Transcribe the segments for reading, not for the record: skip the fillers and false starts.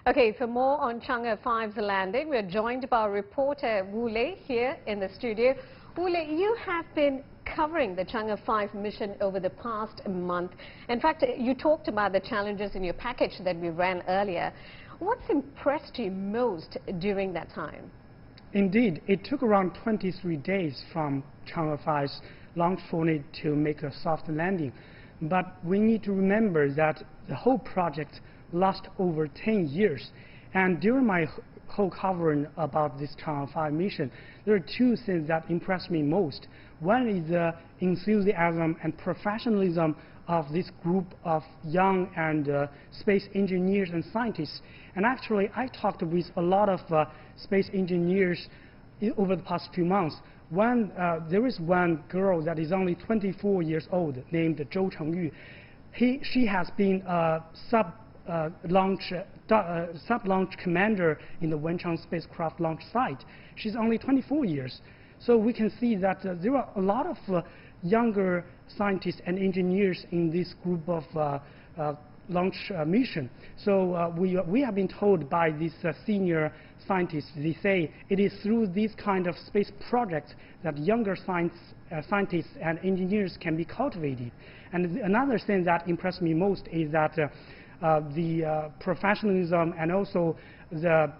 Okay, for more on Chang'e 5's landing, we're joined by reporter Wu Lei here in the studio. Wu Lei, you have been covering the Chang'e 5 mission over the past month. In fact, you talked about the challenges in your package that we ran earlier. What's impressed you most during that time? Indeed, it took around 23 days from Chang'e 5's launch unit to make a soft landing. But we need to remember that the whole project lasted over 10 years. And during my whole covering about this Chang'e 5 mission, there are two things that impressed me most. One is the enthusiasm and professionalism of this group of young and space engineers and scientists. And actually, I talked with a lot of space engineers over the past few months. There is one girl that is only 24 years old named Zhou Chengyu. She has been a sub-launch commander in the Wenchang spacecraft launch site. She's only 24 years. So we can see that there are a lot of younger scientists and engineers in this group of launch mission. So we have been told by these senior scientists, they say it is through these kind of space projects that younger scientists and engineers can be cultivated. And another thing that impressed me most is that the professionalism and also the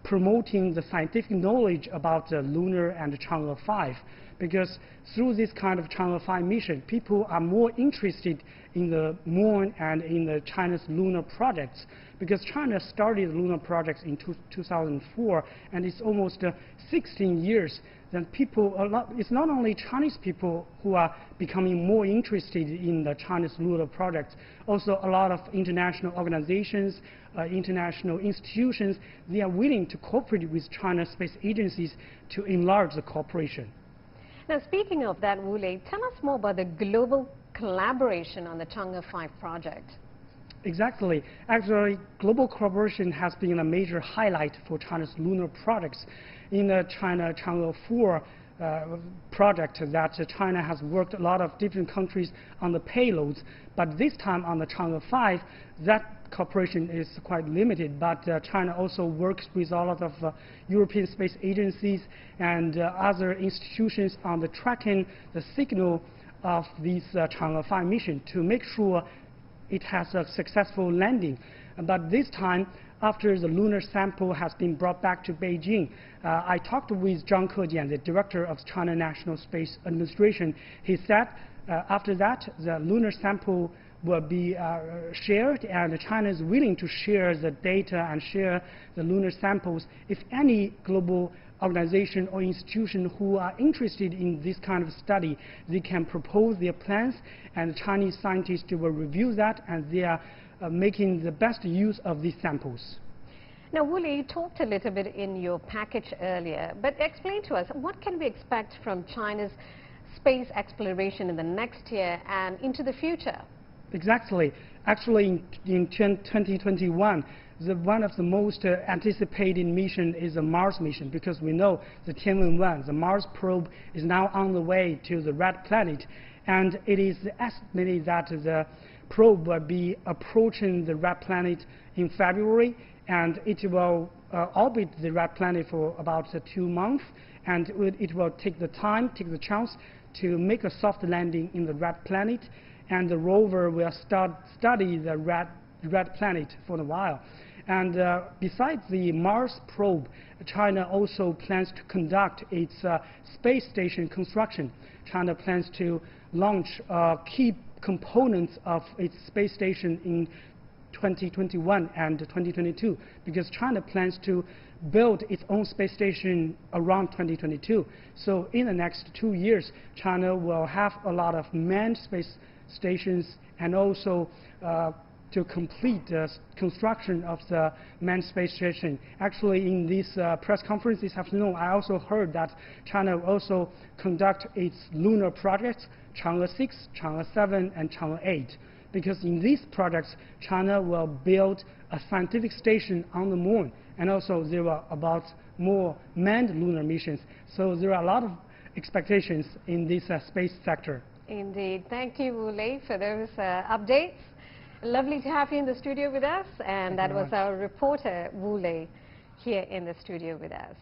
promoting the scientific knowledge about the lunar and Chang'e 5. Because through this kind of Chang'e 5 mission, people are more interested in the moon and in the China's lunar projects. Because China started the lunar projects in 2004, and it's almost 16 years. Then it's not only Chinese people who are becoming more interested in the Chinese lunar projects, also a lot of international organizations, international institutions, they are willing to cooperate with China's space agencies to enlarge the cooperation. Now, speaking of that, Wu Lei, tell us more about the global collaboration on the Chang'e 5 project. Exactly. Actually, global cooperation has been a major highlight for China's lunar projects. In the China Chang'e 4 project, that China has worked a lot of different countries on the payloads, but this time on the Chang'e 5, that cooperation is quite limited, but China also works with a lot of European space agencies and other institutions on the tracking the signal of this Chang'e 5 mission to make sure it has a successful landing. But this time, after the lunar sample has been brought back to Beijing, I talked with Zhang Kejian, the director of China National Space Administration. He said after that, the lunar sample will be shared, and China is willing to share the data and share the lunar samples. If any global organization or institution who are interested in this kind of study, they can propose their plans, and Chinese scientists will review that, and they are making the best use of these samples. Now, Wu Lei, you talked a little bit in your package earlier, but explain to us, what can we expect from China's space exploration in the next year and into the future? Exactly. Actually, in 2021, one of the most anticipated mission is the Mars mission, because we know the Tianwen-1, the Mars probe, is now on the way to the red planet, and it is estimated that the probe will be approaching the red planet in February, and it will orbit the red planet for about 2 months, and it will take the chance to make a soft landing in the red planet, and the rover will study the red planet for a while. And besides the Mars probe, China also plans to conduct its space station construction. China plans to launch key components of its space station in 2021 and 2022, because China plans to build its own space station around 2022. So in the next 2 years, China will have a lot of manned space stations, and also to complete the construction of the manned space station. Actually, in this press conference this afternoon, I also heard that China will also conduct its lunar projects, Chang'e 6, Chang'e 7, and Chang'e 8. Because in these projects, China will build a scientific station on the moon, and also there are about more manned lunar missions. So there are a lot of expectations in this space sector. Indeed. Thank you, Wu Lei, for those updates. Lovely to have you in the studio with us. And Thank you that very was much. our reporter, Wu Lei, here in the studio with us.